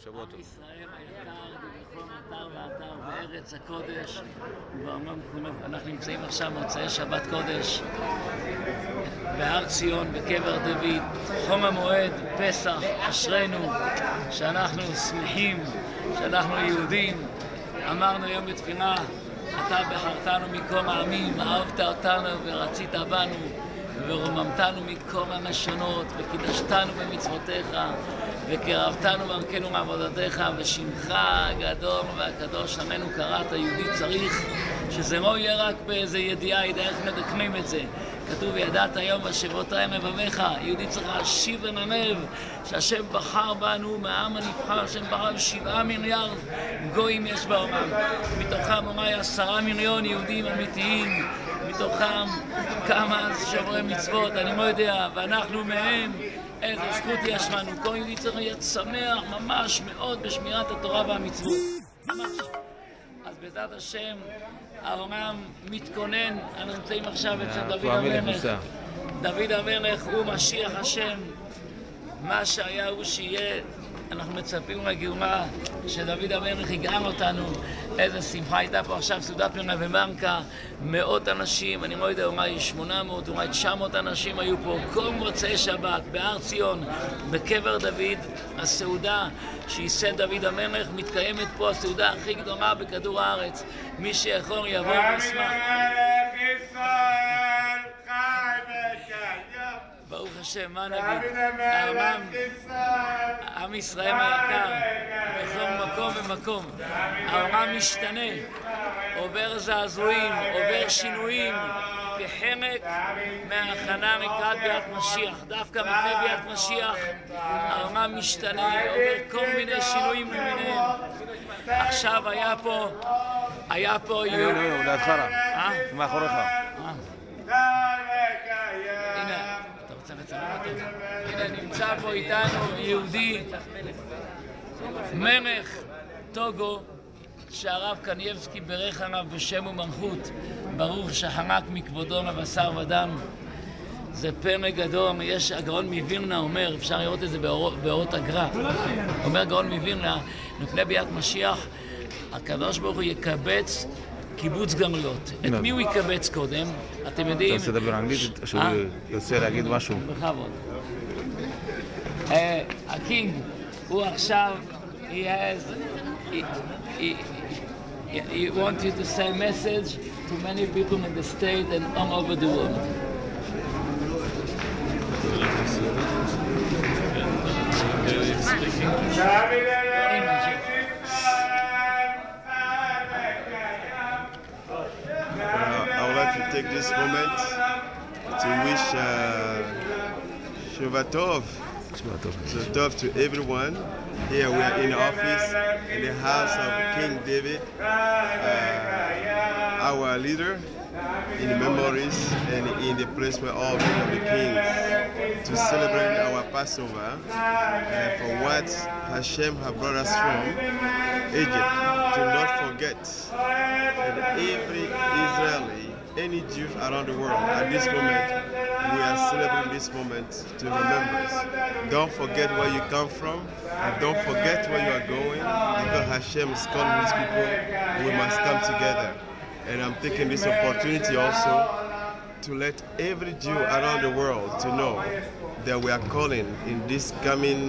שבוע טוב. ישראל היקר, בכל אתר ואתר בארץ הקודש, אנחנו נמצאים עכשיו מוצאי שבת קודש בהר ציון, בקבר דוד, חום המועד, פסח, אשרינו שאנחנו שמחים, שאנחנו יהודים. אמרנו היום בתפילה, אתה בחרתנו מקום העמים, אהבת אותנו ורצית בנו ורוממתנו מקום המשונות וקידשתנו במצוותיך וקרבתנו בעמקנו מעבודתך, ושמך הגדול והקדוש עמנו קראת. יהודי צריך שזה לא יהיה רק באיזה ידיעה, ידע איך מדקנים את זה. כתוב וידעת היום בשבותיהם לבביך. יהודי צריך להשיב וללב שהשם בחר בנו מהעם הנבחר. השם בחר 7 מיליארד גויים יש בעולם, מתוכם אולי 10 מיליון יהודים אמיתיים, מתוכם כמה שומרי מצוות, אני לא יודע, ואנחנו מהם. איזה זכות יש לנו. כל יהודי צריך להיות שמח ממש מאוד בשמירת התורה והמצוות, ממש. אז בעזרת השם העולם מתכונן. אנחנו נמצאים עכשיו אצל דוד המלך. דוד המלך הוא משיח השם, מה שהיה הוא שיהיה. אנחנו מצפים לגאולה שדוד המלך יגאל אותנו. איזה שמחה הייתה פה עכשיו סעודת פרנה ומנקה, מאות אנשים, אני לא יודע, אולי 800, אולי 900 אנשים היו פה כל מוצאי שבת בהר ציון, בקבר דוד. הסעודה שייסד דוד המלך מתקיימת פה, הסעודה הכי גדולה בכדור הארץ. מי שיכול יבוא וישמח. ברוך השם, מה נגיד? עם ישראל היקר, בכל מקום ומקום. העולם משתנה, עובר זעזועים, עובר שינויים, כחלק מההכנה לקראת ביאת משיח. דווקא לפני ביאת משיח העולם משתנה, עובר כל מיני שינויים למיניהם. עכשיו היה פה הוא לידך רע, מאחוריך. הנה נמצא פה איתנו יהודי, מלך טוגו, שהרב קנייבסקי ברך עליו בשם ומלכות, ברוך שחרק מכבודו מבשר ודם. זה פלא גדול. יש הגאון מווילנה אומר, אפשר לראות את זה באורות הגר"א, אומר גאון מווילנה, לפני ביאת משיח הקדוש ברוך הוא יקבץ קיבוץ גלויות. את מי הוא יקבץ קודם? אתם יודעים? אתה רוצה לדבר אנגלית שהוא יוצא להגיד משהו? בכבוד. הקינג הוא עכשיו, he wants you to say a message to many people in the state and all over the world. To take this moment to wish Shabbat Tov to everyone. Here we are in the office in the house of King David, our leader, in the memories and in the place where all the kings to celebrate our Passover for what Hashem has brought us from Egypt. To not forget that every Israeli, any Jew around the world, at this moment, we are celebrating this moment to remember us. Don't forget where you come from, and don't forget where you are going, because Hashem is calling His people, we must come together. And I'm taking this opportunity also to let every Jew around the world to know that we are calling in this coming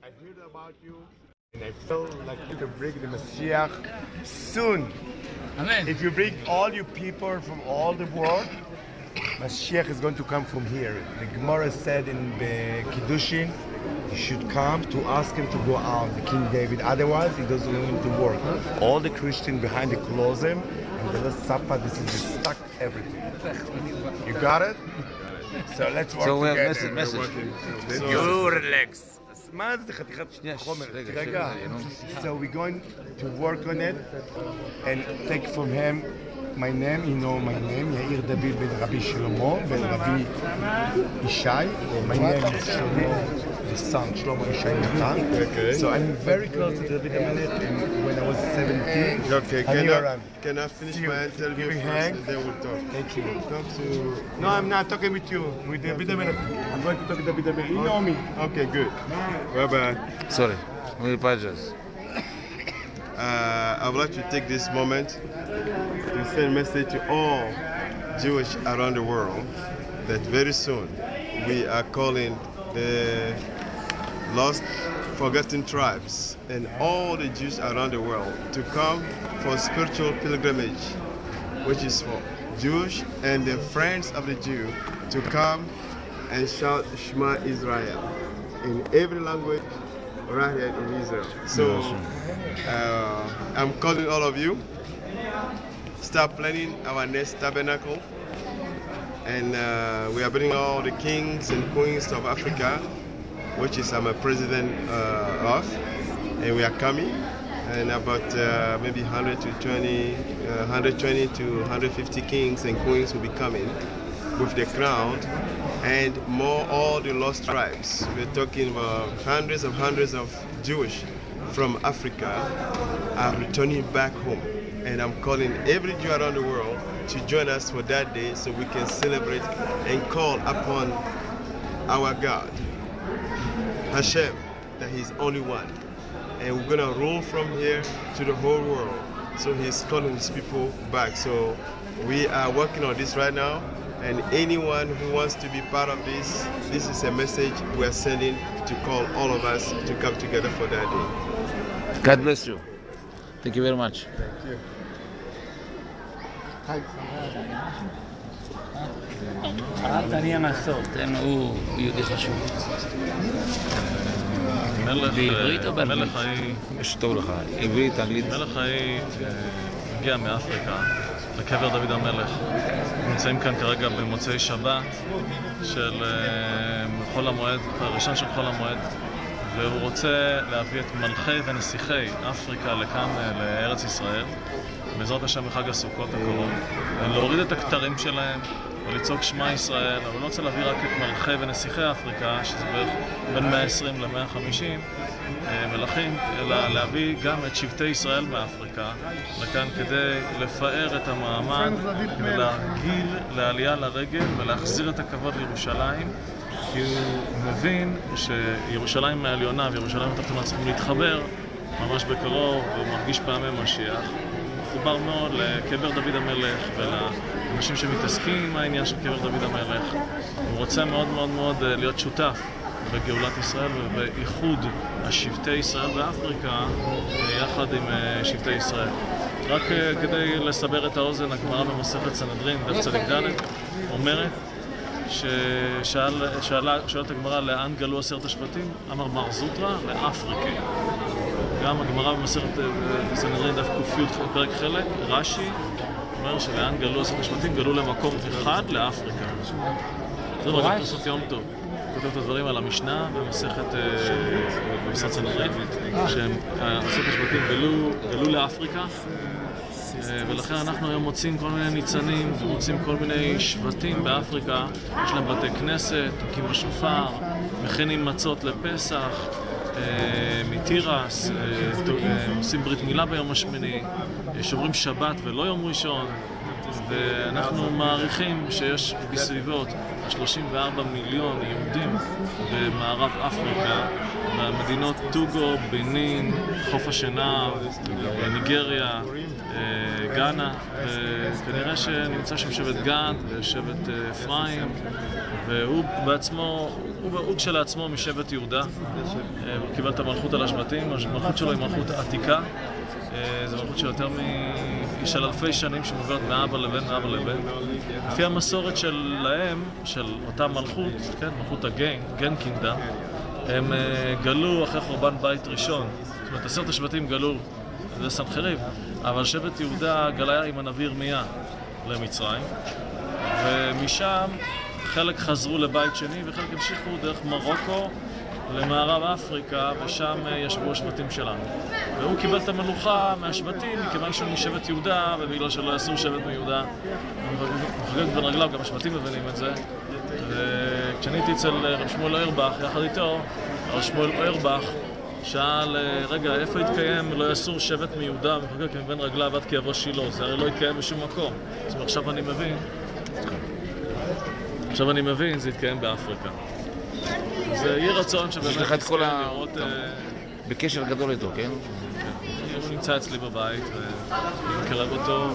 I heard about you and I felt like you can bring the Mashiach soon. Amen. If you bring all you people from all the world, Mashiach is going to come from here. The Gemara said in the Kiddushin, you should come to ask him to go out, the King David. Otherwise, he doesn't want to work. All the Christians behind the closet and the Last Supper, this is stuck everything. You got it? So let's work together. Message. You relax. מה זה חתיכת חומר? רגע. So we're going to work on it and take from him my name, you know my name, Yair David ben Rabbi Shlomo ben Rabbi Ishai. My name is Shlomo, the son Shlomo Ishai Natan. Okay. So I'm very close to David Amelech, and when I was 17, Okay, can I finish See you. my interview Give me first hand. and then we'll talk? Thank you. Talk to... No, I'm not talking with you, with David Amelech. I'm going to talk to David Amelech. You know me. Okay, good. Bye-bye. Sorry, we apologize. I would like to take this moment to send a message to all Jewish around the world that very soon we are calling the lost, forgotten tribes and all the Jews around the world to come for spiritual pilgrimage, which is for Jewish and the friends of the Jew to come and shout Shema Israel in every language right here in Israel. So I'm calling all of you, start planning our next tabernacle, and we are bringing all the kings and queens of Africa, which is I'm a president of, and we are coming, and about maybe 120 to 150 kings and queens will be coming with the crown, and more all the lost tribes. We're talking about hundreds of Jewish from Africa are returning back home, and I'm calling every Jew around the world to join us for that day so we can celebrate and call upon our God, Hashem, that He's only one, and we're gonna rule from here to the whole world. So He's calling His people back. So we are working on this right now, and anyone who wants to be part of this, this is a message we're sending to call all of us to come together for that day. God bless you. Thank you very much. אל תעניין הסוף, הוא יהודי חשוב. בעברית או באנגלית? מלך האי, שטוב לך, עברית, אנגלית. מלך האי הגיע מאפריקה לקבר דוד המלך. נמצאים כאן כרגע במוצאי שבת של חול המועד, הראשון של חול המועד, והוא רוצה להביא את מלכי ונסיכי אפריקה לכאן, לארץ ישראל, בעזרת השם בחג הסוכות הקרוב, להוריד את הכתרים שלהם ולצעוק שמע ישראל, אבל הוא לא רוצה להביא רק את מלכי ונסיכי אפריקה, שזה בערך בין 120 ל-150 מלכים, אלא להביא גם את שבטי ישראל מאפריקה לכאן כדי לפאר את המעמד ולהרגיל לעלייה לרגל ולהחזיר את הכבוד לירושלים, כי הוא מבין שירושלים העליונה וירושלים התחתונה צריכים להתחבר ממש בקרוב, והוא מרגיש פעמי משיח. מחובר מאוד לקבר דוד המלך ולאנשים שמתעסקים עם העניין של קבר דוד המלך. הוא רוצה מאוד מאוד מאוד להיות שותף בגאולת ישראל ובאיחוד השבטי ישראל באפריקה יחד עם שבטי ישראל. רק כדי לסבר את האוזן, הגמרא במסכת סנהדרין, דף צדיק ד' אומרת שואלת הגמרא לאן גלו 10 השבטים? אמר מר זוטרא לאפריקה. גם הגמרא במסכת סנהדרין דף ק"י פרק חלק, רש"י אומר שלאן גלו 10 השבטים? גלו למקום אחד, לאפריקה. זה רגע תוספות יום טוב. כותב את הדברים על המשנה במסכת סנהדרין, שהם 10 השבטים גלו לאפריקה, ולכן אנחנו היום מוצאים כל מיני ניצנים ומוצאים כל מיני שבטים באפריקה, יש להם בתי כנסת, תוקים בשופר, מכינים מצות לפסח, מתירס, עושים ברית מילה ביום השמיני, שומרים שבת ולא יום ראשון, ואנחנו מעריכים שיש בסביבות 34 מיליון יהודים במערב אפריקה, במדינות טוגו, בנין, חוף השנהב, ניגריה, גאנה, וכנראה שנמצא שם שבט גד ושבט אפרים, והוא בעצמו, הוא כשלעצמו משבט יהודה. הוא קיבל את המלכות על השבטים, המלכות שלו היא מלכות עתיקה, זו מלכות שיותר של אלפי שנים שמוברת מאבא לבן מאבא לבן. לפי המסורת שלהם, של אותה מלכות, כן, מלכות הגן קינגדום, הם גלו אחרי חורבן בית ראשון. זאת אומרת, 10 השבטים גלו לסנחריב, אבל שבט יהודה גלה עם הנביא ירמיה למצרים, ומשם חלק חזרו לבית שני וחלק המשיכו דרך מרוקו למערב אפריקה, ושם ישבו השבטים שלנו. והוא קיבל את המלוכה מהשבטים, מכיוון שהוא משבט יהודה, ובגלל שלא יסור שבט מיהודה. הוא מחגג בין רגליו, גם השבטים מבינים את זה. וכשאני הייתי אצל רב שמואל אוירבך, יחד איתו, רב שמואל אוירבך שאל, רגע, איפה יתקיים לא יסור שבט מיהודה, מחגג מבין רגליו עד קברו שילה? זה הרי לא יתקיים בשום מקום. זאת אומרת, עכשיו אני מבין, זה יתקיים באפריקה. זה יהיה רצון שבאמת נזכה לראות... בקשר גדול איתו, כן? הוא נמצא אצלי בבית, ואני מקרב אותו,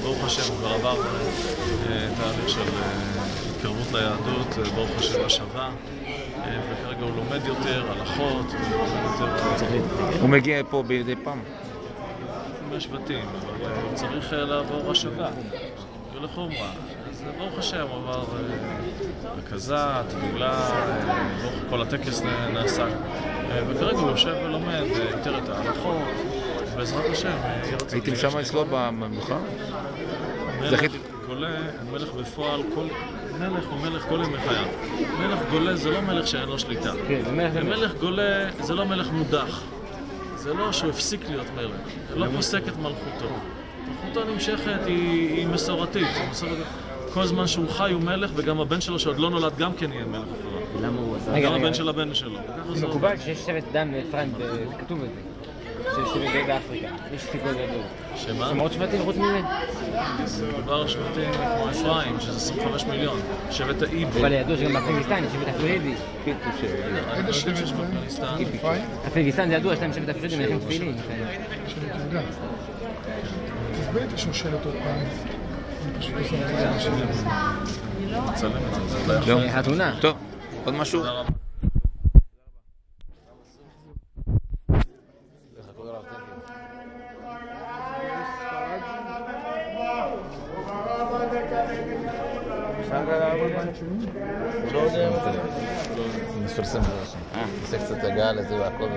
וברוך השם, הוא כבר עבר תהליך של התקרבות ליהדות, ברוך השם השווה, וכרגע הוא לומד יותר הלכות, הוא מגיע פה בידי פעם? מהשבטים, אבל הוא צריך לעבור השווה, ולחומרה. אז ברוך השם, הוא עבר הכזה, תבילה, כל הטקס נעשה. וכרגע הוא יושב ולומד יותר את ההלכות, ובעזרת השם יהיה רצון. הייתם שם אצלו במלוכה? מלך גולה הוא מלך בפועל, מלך הוא מלך כל ימי חייו. מלך גולה זה לא מלך שאין לו שליטה. מלך גולה זה לא מלך מודח. זה לא שהוא הפסיק להיות מלך. זה לא פוסק את מלכותו. מלכותו נמשכת, היא מסורתית. כל זמן שהוא חי הוא מלך, וגם הבן שלו שעוד לא נולד גם כן יהיה מלך אחריו. למה הוא עזר? גם הבן של הבן שלו. זה מקובל שיש שבט דן ואפרים, כתוב את זה. שיש שבט באפריקה. יש סיפור גדול. שמה? שמות שבטים חוץ מזה? מדובר שבטים כמו אפרים, שזה 25 מיליון. שבט האיבו. אבל ידוע שגם באפריגיסטן יש שבט אפרידי. איזה שבט יש באפריגיסטן? אפריגיסטן זה ידוע, יש להם שבט אפרידי מלכים תפילין. שבט יהודה. תסביר את השושלת עוד פעם. נצלם את זה. חתונה. טוב, עוד משהו? נפרסם את זה. נעשה קצת הגעה לזה והכל.